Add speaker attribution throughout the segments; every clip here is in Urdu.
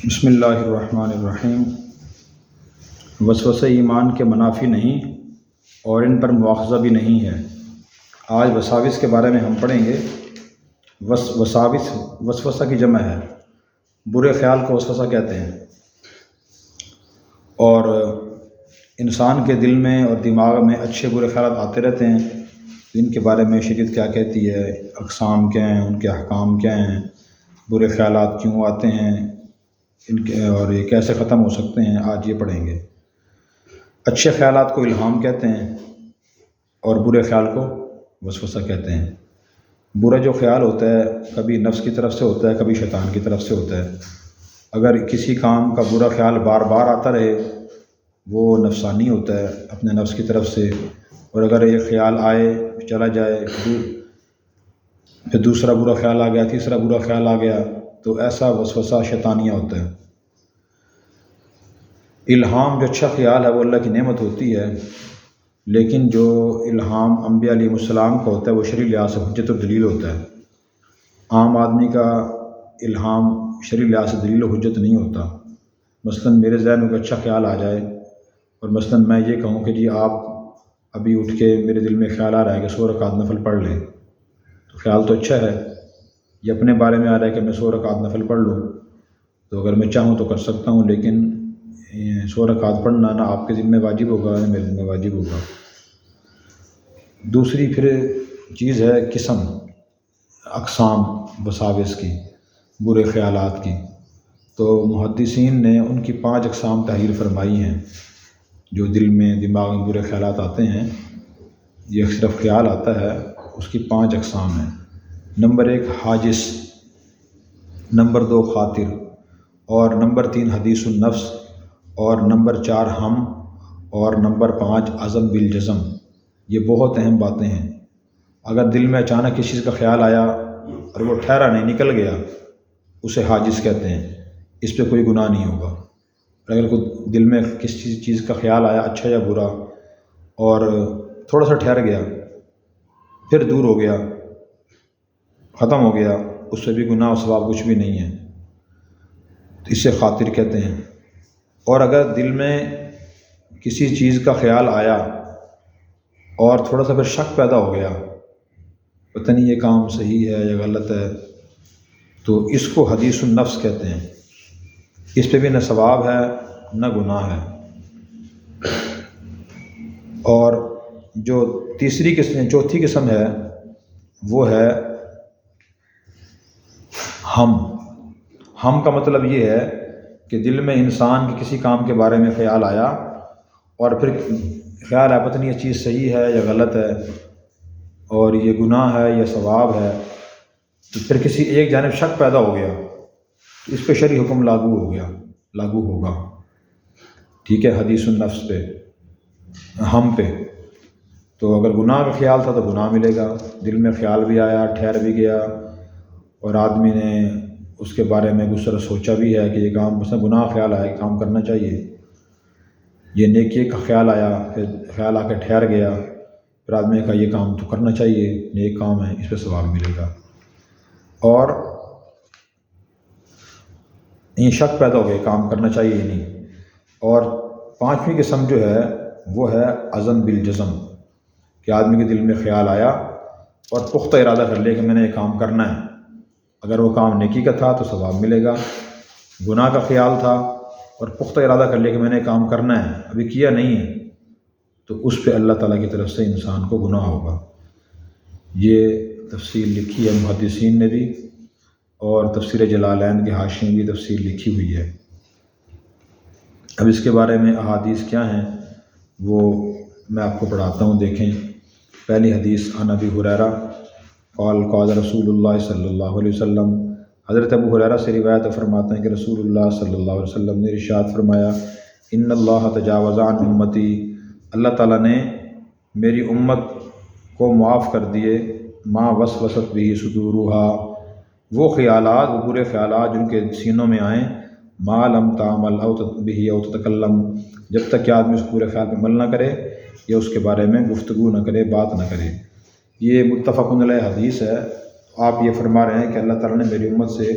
Speaker 1: بسم اللہ الرحمن الرحیم۔ وسوسے ایمان کے منافی نہیں اور ان پر مواخذہ بھی نہیں ہے۔ آج وساوس کے بارے میں ہم پڑھیں گے۔ وساوس وسوسہ کی جمع ہے، برے خیال کو وسوسہ کہتے ہیں، اور انسان کے دل میں اور دماغ میں اچھے برے خیالات آتے رہتے ہیں۔ ان کے بارے میں شریعت کیا کہتی ہے، اقسام کیا ہیں، ان کے احکام کیا ہیں، برے خیالات کیوں آتے ہیں ان کے، اور یہ کیسے ختم ہو سکتے ہیں، آج یہ پڑھیں گے۔ اچھے خیالات کو الہام کہتے ہیں اور برے خیال کو وسوسہ کہتے ہیں۔ برا جو خیال ہوتا ہے کبھی نفس کی طرف سے ہوتا ہے، کبھی شیطان کی طرف سے ہوتا ہے۔ اگر کسی کام کا برا خیال بار بار آتا رہے وہ نفسانی ہوتا ہے، اپنے نفس کی طرف سے، اور اگر یہ خیال آئے چلا جائے، پھر دوسرا برا خیال آ گیا، تیسرا برا خیال آ گیا، تو ایسا وسوسہ شیطانیہ ہوتا ہے۔ الہام جو اچھا خیال ہے وہ اللہ کی نعمت ہوتی ہے، لیکن جو الہام انبیاء علیہ السلام کا ہوتا ہے وہ شرعی لحاظ سے حجت و دلیل ہوتا ہے۔ عام آدمی کا الہام شرعی لحاظ سے دلیل و حجت نہیں ہوتا۔ مثلاً میرے ذہن میں کوئی اچھا خیال آ جائے اور مثلاً میں یہ کہوں کہ جی آپ ابھی اٹھ کے، میرے دل میں خیال آ رہا ہے کہ 100 رکعت نفل پڑھ لیں، تو خیال تو اچھا ہے۔ یہ اپنے بارے میں آ رہا ہے کہ میں 100 رکعت نفل پڑھ لوں، تو اگر میں چاہوں تو کر سکتا ہوں، لیکن 100 رکعت پڑھنا نہ آپ کے ذمہ واجب ہوگا نہ میرے ذمہ واجب ہوگا۔ دوسری پھر چیز ہے قسم، اقسام وساوس کی، برے خیالات کی۔ تو محدثین نے ان کی 5 اقسام تحریر فرمائی ہیں۔ جو دل میں دماغ میں برے خیالات آتے ہیں، یہ صرف خیال آتا ہے، اس کی 5 اقسام ہیں۔ نمبر 1 حاجس، نمبر 2 خاطر، اور نمبر 3 حدیث النفس، اور نمبر 4 ہم، اور نمبر 5 عزم بالجزم۔ یہ بہت اہم باتیں ہیں۔ اگر دل میں اچانک کسی چیز کا خیال آیا اور وہ ٹھہرا نہیں، نکل گیا، اسے حاجس کہتے ہیں، اس پہ کوئی گناہ نہیں ہوگا۔ اور اگر کوئی دل میں کسی چیز کا خیال آیا، اچھا یا برا، اور تھوڑا سا ٹھہر گیا، پھر دور ہو گیا، ختم ہو گیا، اس سے بھی گناہ و ثواب کچھ بھی نہیں ہے، تو اسے خاطر کہتے ہیں۔ اور اگر دل میں کسی چیز کا خیال آیا اور تھوڑا سا پھر شک پیدا ہو گیا، پتہ نہیں یہ کام صحیح ہے یا غلط ہے، تو اس کو حدیث النفس کہتے ہیں۔ اس پہ بھی نہ ثواب ہے نہ گناہ ہے۔ اور جو چوتھی قسم ہے وہ ہے ہم کا مطلب یہ ہے کہ دل میں انسان کے کسی کام کے بارے میں خیال آیا اور پھر خیال آیا پتہ نہیں یہ چیز صحیح ہے یا غلط ہے، اور یہ گناہ ہے یا ثواب ہے، تو پھر کسی ایک جانب شک پیدا ہو گیا، تو اس پہ شرعی حکم لاگو ہوگا، ٹھیک ہے، حدیث النفس پہ، ہم پہ۔ تو اگر گناہ کا خیال تھا تو گناہ ملے گا، دل میں خیال بھی آیا، ٹھہر بھی گیا، اور آدمی نے اس کے بارے میں دوسرا سوچا بھی ہے کہ یہ کام، مثلا گناہ خیال آیا کہ کام کرنا چاہیے، یہ نیکی کا خیال آیا، پھر خیال آ کے ٹھہر گیا، پھر آدمی کا یہ کام تو کرنا چاہیے، نیک کام ہے، اس پہ ثواب ملے گا۔ اور یہ شک پیدا ہو گیا کام کرنا چاہیے ہی نہیں۔ اور 5ویں قسم جو ہے وہ ہے عزم بالجزم، کہ آدمی کے دل میں خیال آیا اور پختہ ارادہ کر لیا کہ میں نے یہ کام کرنا ہے۔ اگر وہ کام نیکی کا تھا تو ثواب ملے گا، گناہ کا خیال تھا اور پختہ ارادہ کر لیا کہ میں نے یہ کام کرنا ہے، ابھی کیا نہیں ہے، تو اس پہ اللہ تعالیٰ کی طرف سے انسان کو گناہ ہوگا۔ یہ تفصیل لکھی ہے محدثین نے بھی، اور تفسیر جلالین کے حاشیے میں بھی تفصیل لکھی ہوئی ہے۔ اب اس کے بارے میں احادیث کیا ہیں وہ میں آپ کو پڑھاتا ہوں، دیکھیں۔ پہلی حدیث عن ابی ہریرہ قال قال رسول اللہ صلی اللہ علیہ وسلم، حضرت ابو ہریرہ سے روایت فرماتے ہیں کہ رسول اللہ صلی اللہ علیہ وسلم نے ارشاد فرمایا، ان اللہ تجاوز عن امتی، اللہ تعالیٰ نے میری امت کو معاف کر دیے، ما وسوست به صدورھا، وہ خیالات، وہ برے خیالات جن کے سینوں میں آئیں، ما لم تعمل به او تتکلم، جب تک کہ آدمی اس پورے خیال پہ عمل نہ کرے یا اس کے بارے میں گفتگو نہ کرے، بات نہ کرے۔ یہ متفق علیہ حدیث ہے۔ آپ یہ فرما رہے ہیں کہ اللہ تعالیٰ نے میری امت سے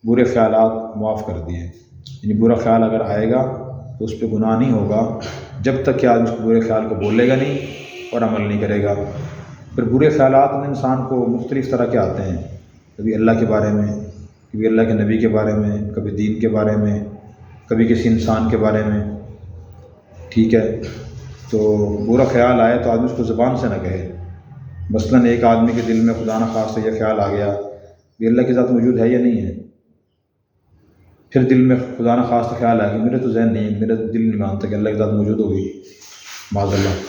Speaker 1: برے خیالات معاف کر دیے، یعنی برا خیال اگر آئے گا تو اس پہ گناہ نہیں ہوگا جب تک کہ آدمی اس برے خیال کو بولے گا نہیں اور عمل نہیں کرے گا۔ پھر برے خیالات میں انسان کو مختلف طرح کے آتے ہیں، کبھی اللہ کے بارے میں، کبھی اللہ کے نبی کے بارے میں، کبھی دین کے بارے میں، کبھی کسی انسان کے بارے میں، ٹھیک ہے۔ تو برا خیال آئے تو آدمی اس کو زبان سے نہ کہے۔ مثلاً ایک آدمی کے دل میں خدا نخواستہ یہ خیال آ گیا کہ اللہ کی ذات موجود ہے یا نہیں ہے، پھر دل میں خدا نخواستہ خیال آیا کہ میرے تو ذہن نہیں، میرا دل نہیں مانتا کہ اللہ کی ذات موجود ہوگی، معاذ اللہ۔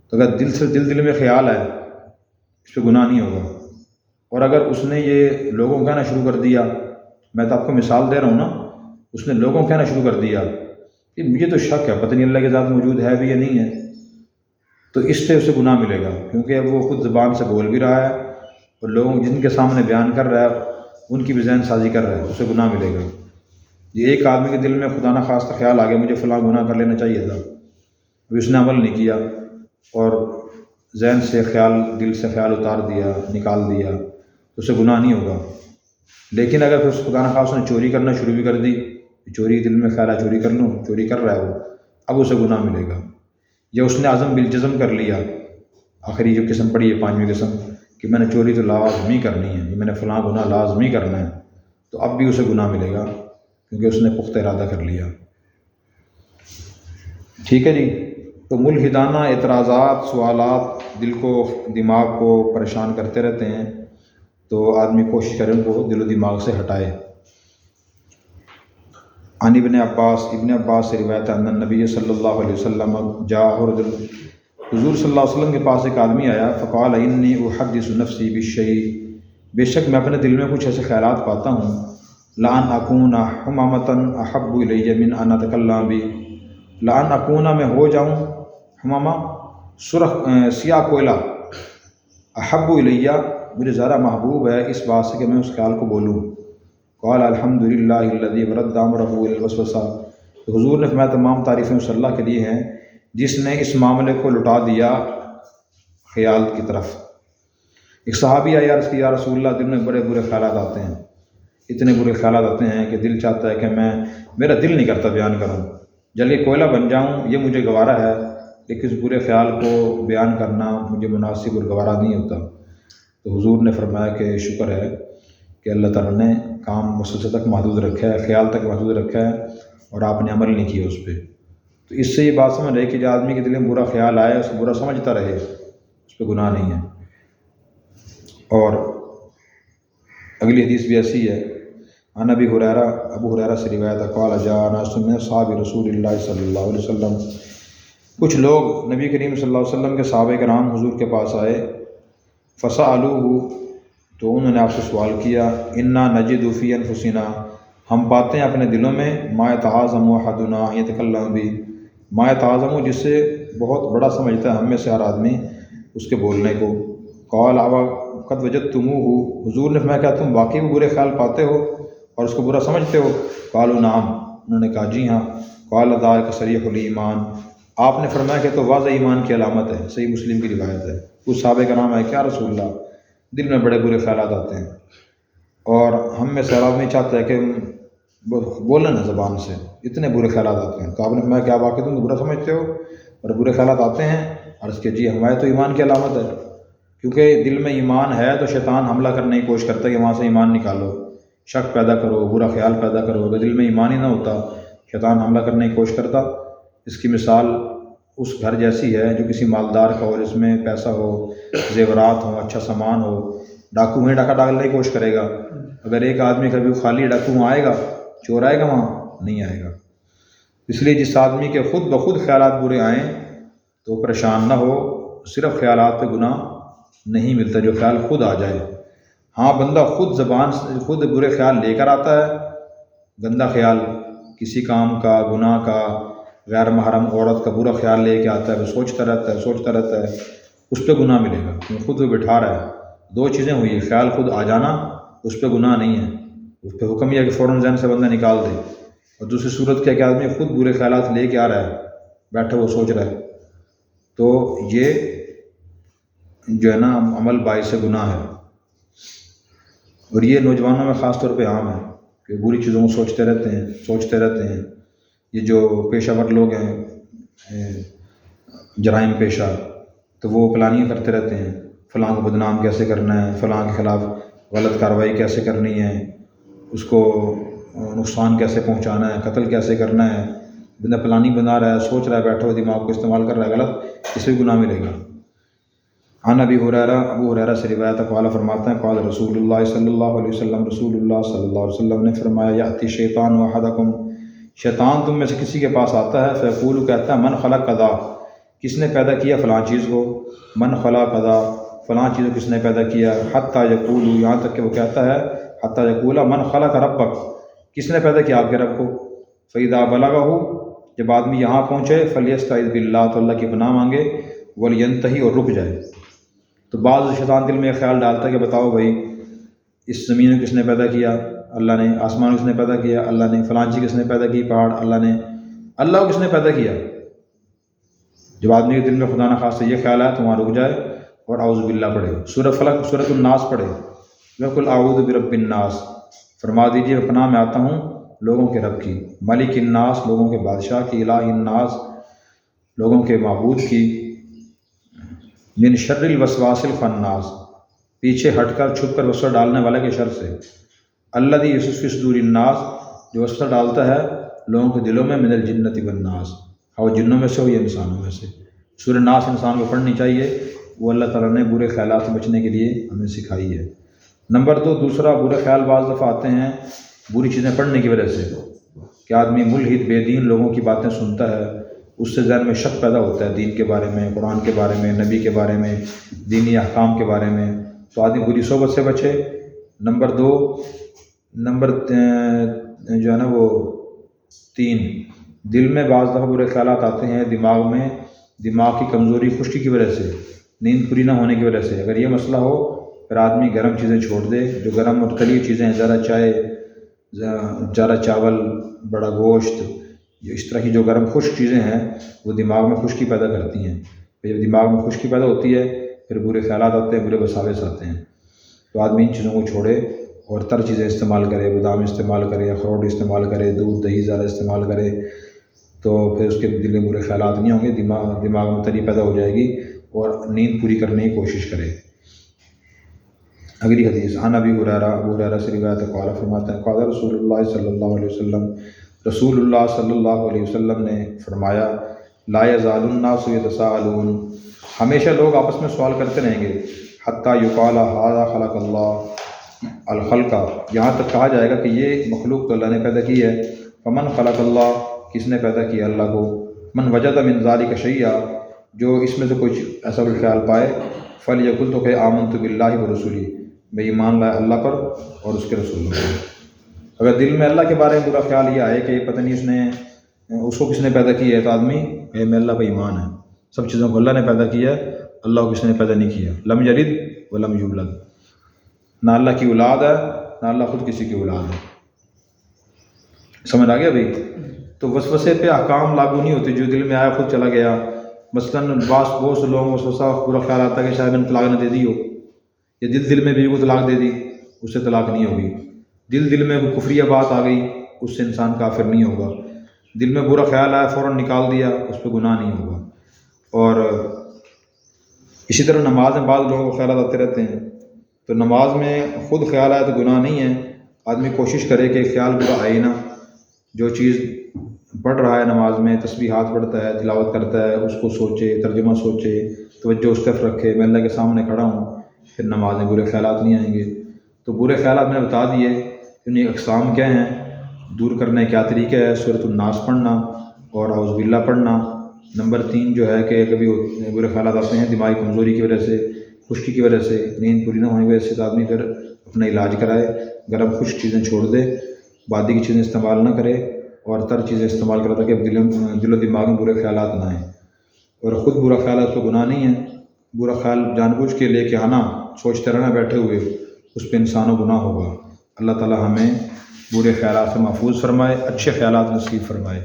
Speaker 1: تو اگر دل سے دل میں خیال آئے اس پہ گناہ نہیں ہوگا۔ اور اگر اس نے یہ لوگوں کو کہنا شروع کر دیا، میں تو آپ کو مثال دے رہا ہوں نا، اس نے لوگوں کو کہنا شروع کر دیا کہ مجھے تو شک ہے، پتہ نہیں اللہ کی ذات موجود ہے بھی یا نہیں ہے، تو اس سے اسے گناہ ملے گا، کیونکہ وہ خود زبان سے بول بھی رہا ہے اور لوگوں جن کے سامنے بیان کر رہا ہے ان کی بھی ذہن سازی کر رہا ہے، اسے گناہ ملے گا۔ یہ ایک آدمی کے دل میں خدا نخواستہ خیال آ گیا مجھے فلاں گناہ کر لینا چاہیے تھا، ابھی اس نے عمل نہیں کیا اور ذہن سے خیال، دل سے خیال اتار دیا، نکال دیا، تو اسے گناہ نہیں ہوگا۔ لیکن اگر پھر خدا نخواستہ نے چوری کرنا شروع بھی کر دی، چوری دل میں خیال ہے چوری کر لوں، چوری کر رہا ہے وہ، اب اسے گناہ ملے گا۔ یا اس نے عزم بالجزم کر لیا، آخری جو قسم پڑھی ہے 5ویں قسم، کہ میں نے چوری تو لازمی کرنی ہے، میں نے فلاں گناہ لازمی کرنا ہے، تو اب بھی اسے گناہ ملے گا کیونکہ اس نے پختہ ارادہ کر لیا، ٹھیک ہے جی۔ تو ملحدانہ اعتراضات، سوالات دل کو، دماغ کو پریشان کرتے رہتے ہیں، تو آدمی کوشش کرے ان کو دل و دماغ سے ہٹائے۔ عن ابن عباس سے روایت ہے، ان النبی صلی اللہ علیہ وسلم جاء رجل، حضور صلی اللہ علیہ وسلم کے پاس ایک آدمی آیا، فقال انی احدث نفسی بالشیء، بے شک میں اپنے دل میں کچھ ایسے خیالات پاتا ہوں، لان اکون حمامۃ احب الی من ان اتکلم بہ، لان اکون میں ہو جاؤں، حمامہ سرخ سیاہ کوئلہ، احب الی مجھے زیادہ محبوب ہے اس بات سے کہ میں اس خیال کو بولوں۔ قال الحمد للہ الذی ورد امرہ الی الوسوسہ، تو حضور نے فرمایا تمام تعریفیں اس اللہ کے لیے ہیں جس نے اس معاملے کو لٹا دیا خیال کی طرف۔ ایک صحابی آیا عرض کی یا رسول اللہ دل میں بڑے برے خیالات آتے ہیں، اتنے برے خیالات آتے ہیں کہ دل چاہتا ہے کہ میرا دل نہیں کرتا بیان کروں، جل کے کوئلہ بن جاؤں، یہ مجھے گوارا ہے، لیکن اس برے خیال کو بیان کرنا مجھے مناسب اور گوارا نہیں ہوتا۔ تو حضور نے فرمایا کہ شکر ہے کہ اللہ تعالیٰ نے کام مسلسل تک محدود رکھا ہے، خیال تک محدود رکھا ہے، اور آپ نے عمل نہیں کیا اس پہ۔ تو اس سے یہ بات سمجھ رہے کہ جو آدمی کے دل میں برا خیال آئے اسے برا سمجھتا رہے، اس پہ گناہ نہیں ہے۔ اور اگلی حدیث بھی ایسی ہے، عن ابو ہریرہ سے روایت ہے، قال جاء ناس من اصحاب رسول اللہ صلی اللہ علیہ وسلم، کچھ لوگ نبی کریم صلی اللہ علیہ وسلم کے صحابہ کرام حضور کے پاس آئے، فسألوہ، تو انہوں نے آپ سے سوال کیا، انا نجد فی انفسنا، ہم پاتے ہیں اپنے دلوں میں، ما یتعاظم احدنا ان یتکلم بہ، ما یتعاظم جس سے بہت بڑا سمجھتا ہے ہم میں سے ہر آدمی اس کے بولنے کو۔ قال قد وجدتموہ، حضور نے فرمایا کیا تم واقعی برے خیال پاتے ہو اور اس کو برا سمجھتے ہو؟ قالوا نعم، انہوں نے کہا جی ہاں۔ قال ذلک صریح الایمان، آپ نے فرمایا کہ تو واضح ایمان کی علامت ہے، صحیح مسلم کی روایت ہے۔ کچھ صحابہ کا نام ہے کیا رسول اللہ دل میں بڑے برے خیالات آتے ہیں اور ہم میں سے ہر آدمی چاہتا ہے کہ بولیں نا زبان سے، اتنے برے خیالات آتے ہیں۔ تو آپ نے فرمایا کیا واقعی تم برا سمجھتے ہو اور برے خیالات آتے ہیں؟ عرض کہ جی ہمارے تو ایمان کی علامت ہے، کیونکہ دل میں ایمان ہے تو شیطان حملہ کرنے کی کوشش کرتا ہے کہ وہاں سے ایمان نکالو، شک پیدا کرو، برا خیال پیدا کرو۔ اگر دل میں ایمان ہی نہ ہوتا شیطان حملہ کرنے کی کوشش کرتا۔ اس کی مثال اس گھر جیسی ہے جو کسی مالدار کا ہو، جس میں پیسہ ہو، زیورات ہوں، اچھا سامان ہو، ڈاکو وہیں ڈاکہ ڈالنے کی کوشش کرے گا۔ اگر ایک آدمی کبھی خالی ڈاکو وہاں آئے گا، چور آئے گا وہاں نہیں آئے گا۔ اس لیے جس آدمی کے خود بخود خیالات برے آئیں تو پریشان نہ ہو، صرف خیالات پہ گناہ نہیں ملتا، جو خیال خود آ جائے۔ ہاں بندہ خود زبان سے خود برے خیال لے کر آتا ہے، گندہ خیال کسی کام کا، گناہ کا، غیر محرم عورت کا برا خیال لے کے آتا ہے، وہ سوچتا رہتا ہے، اس پہ گناہ ملے گا کیونکہ خود وہ بٹھا رہا ہے۔ دو چیزیں ہوئی، خیال خود آ جانا اس پہ گناہ نہیں ہے، اس پہ حکم یہ ہے کہ فوراً ذہن سے بندہ نکال دے، اور دوسری صورت کیا کہ آدمی خود برے خیالات لے کے آ رہا ہے، بیٹھا وہ سوچ رہا ہے، تو یہ جو ہے نا عمل باعث گناہ ہے۔ اور یہ نوجوانوں میں خاص طور پہ عام ہے کہ بری چیزوں کو سوچتے رہتے ہیں. یہ جو پیشہ ور لوگ ہیں جرائم پیشہ، تو وہ پلاننگ کرتے رہتے ہیں فلاں کو بدنام کیسے کرنا ہے، فلاں کے خلاف غلط کارروائی کیسے کرنی ہے، اس کو نقصان کیسے پہنچانا ہے، قتل کیسے کرنا ہے. بندہ پلاننگ بنا رہا ہے، سوچ رہا ہے، بیٹھا ہوا دماغ کو استعمال کر رہا ہے غلط، اس سے بھی گناہ ملے گا. عن ابو ہریرہ سے روایت ہے، قال فرماتے ہیں قال رسول اللہ صلی اللہ علیہ وسلم، رسول اللہ صلی اللہ علیہ وسلم نے فرمایا، یاتی شیطان احدکم، شیطان تم میں سے کسی کے پاس آتا ہے، فیقول، کہتا ہے، من خلق کذا، کس نے پیدا کیا فلاں چیز کو، من خلق کذا، فلاں چیز کو کس نے پیدا کیا، حتی یقول، یہاں تک کہ وہ کہتا ہے حتی یقول من خلق ربک، کس نے پیدا کیا آپ کے رب کو. فاذا بلغہ، جب آدمی یہاں پہنچے، فلیستعذ باللہ، تو اللہ کی پناہ مانگے، ولینتہی، اور رک جائے. تو بعض شیطان دل میں خیال ڈالتا ہے کہ بتاؤ بھائی اس زمین کو کس نے پیدا کیا، اللہ نے. آسمان کس نے پیدا کیا، اللہ نے. فلاں چیز کس نے پیدا کی، پہاڑ، اللہ نے. اللہ کو کس نے پیدا کیا. جب آدمی کے دل میں خدا نخواستہ یہ خیال ہے تو وہاں رک جائے اور اعوذ باللہ پڑھے. سورہ فلق، سورۃ الناس پڑھے. وقل اعوذ برب الناس، فرما دیجیے میں پناہ میں آتا ہوں لوگوں کے رب کی، ملک الناس، لوگوں کے بادشاہ کی، الہ الناس، لوگوں کے معبود کی، من شر الوسواس الخناس، پیچھے ہٹ کر چھپ کر وسوسہ ڈالنے والے کے شر سے، الذی یوسوس فی صدور الناس، جو وسوسہ ڈالتا ہے لوگوں کے دلوں میں، من الجنۃ والناس، وہ جنوں میں سے ہو یا انسانوں میں سے. سورہ ناس انسان کو پڑھنی چاہیے، وہ اللہ تعالیٰ نے برے خیالات سے بچنے کے لیے ہمیں سکھائی ہے. نمبر 2، دوسرا برے خیال بعض دفعہ آتے ہیں بری چیزیں پڑھنے کی وجہ سے، کہ آدمی ملحد بے دین لوگوں کی باتیں سنتا ہے، اس سے ذہن میں شک پیدا ہوتا ہے دین کے بارے میں، قرآن کے بارے میں، نبی کے بارے میں، دینی احکام کے بارے میں. تو آدمی بری صحبت سے بچے. نمبر 2، جو ہے نا وہ 3، دل میں بعض دفعہ برے خیالات آتے ہیں دماغ کی کمزوری، خشکی کی وجہ سے، نیند پوری نہ ہونے کی وجہ سے. اگر یہ مسئلہ ہو پھر آدمی گرم چیزیں چھوڑ دے، جو گرم اور تلی چیزیں ہیں، زیادہ چائے، زیادہ چاول، بڑا گوشت، اس طرح کی جو گرم خشک چیزیں ہیں وہ دماغ میں خشکی پیدا کرتی ہیں. جب دماغ میں خشکی پیدا ہوتی ہے پھر برے خیالات آتے ہیں، برے وساوس آتے ہیں. تو آدمی ان چیزوں کو چھوڑے اور تر چیزیں استعمال کرے، بادام استعمال کرے، اخروٹ استعمال کرے، دودھ دہی زیادہ استعمال کرے، تو پھر اس کے دل میں برے خیالات نہیں ہوں گے، دماغ میں تری پیدا ہو جائے گی اور نیند پوری کرنے کی کوشش کرے. اگلی حدیث، عن ابو ہریرہ سے روایت ہے، قال فرماتے ہیں، قال رسول اللہ صلی اللہ علیہ وسلم، رسول اللہ صلی اللہ علیہ وسلم نے فرمایا، لا یزال الناس یتساءلون، ہمیشہ لوگ آپس میں سوال کرتے رہیں گے، حتی یقال ھذا خلق اللہ الخلق، یہاں تک کہا جائے گا کہ یہ مخلوق تو اللہ نے پیدا کی ہے. فمن خلق اللہ، کس نے پیدا کیا اللہ کو. من وجد من ذلک شیئا، جو اس میں سے کچھ ایسا کوئی خیال پائے، فلیقل، تو کہ آمنت باللہ ورسولہ، میں ایمان لایا اللہ پر اور اس کے رسولوں پر. اگر دل میں اللہ کے بارے میں برا خیال یہ آئے کہ پتہ نہیں اس کو کس نے پیدا کیا ہے، تو آدمی میں اللہ پہ ایمان ہے، سب چیزوں کو اللہ نے پیدا کیا ہے، اللہ کو کس نے پیدا نہیں کیا. لم یلد ولم یولد، نہ اللہ کی اولاد ہے نہ اللہ خود کسی کی اولاد ہے. سمجھ آ گیا بھائی. تو وسوسے پہ احکام لاگو نہیں ہوتے، جو دل میں آیا خود چلا گیا. مثلاً بہت سے لوگوں کو وسوسہ برا خیال آتا ہے کہ شاید میں نے طلاق نہ دے دی ہو، یا دل میں بیوی کو طلاق دے دی، اس سے طلاق نہیں ہوگی. دل میں کوئی کفریہ بات آ گئی، اس سے انسان کافر نہیں ہوگا. دل میں برا خیال آیا فوراً نکال دیا، اس پہ گناہ نہیں ہوگا. اور اسی طرح نماز میں بعض لوگوں کو خیالات آتے رہتے ہیں، تو نماز میں خود خیال آئے تو گناہ نہیں ہے. آدمی کوشش کرے کہ خیال برا آئے نہ. جو چیز پڑھ رہا ہے نماز میں، تسبیحات پڑھتا ہے، تلاوت کرتا ہے، اس کو سوچے، ترجمہ سوچے، توجہ اس طرف رکھے، میں اللہ کے سامنے کھڑا ہوں، پھر نماز میں برے خیالات نہیں آئیں گے. تو برے خیالات میں نے بتا دیے، انہیں اقسام کیا ہیں، دور کرنے کیا طریقہ ہے، سورۃ الناس پڑھنا اور اعوذ باللہ پڑھنا. نمبر 3 جو ہے کہ کبھی برے خیالات آتے ہیں دماغی کمزوری کی وجہ سے، خشکی کی وجہ سے، نیند پوری نہ ہونے کی وجہ سے، تو آدمی پھر اپنا علاج کرائے، گرم خشک چیزیں چھوڑ دے، بادی کی چیزیں استعمال نہ کرے اور تر چیزیں استعمال کرے تاکہ دل و دماغ میں برے خیالات نہ آئیں. اور خود برا خیال ہے تو گناہ نہیں ہے. برا خیال جان بوجھ کے لے کے آنا، سوچتے رہنا بیٹھے ہوئے، اس پہ انسانوں گناہ ہوگا. اللہ تعالی ہمیں برے خیالات سے محفوظ فرمائے، اچھے خیالات نصیب فرمائے.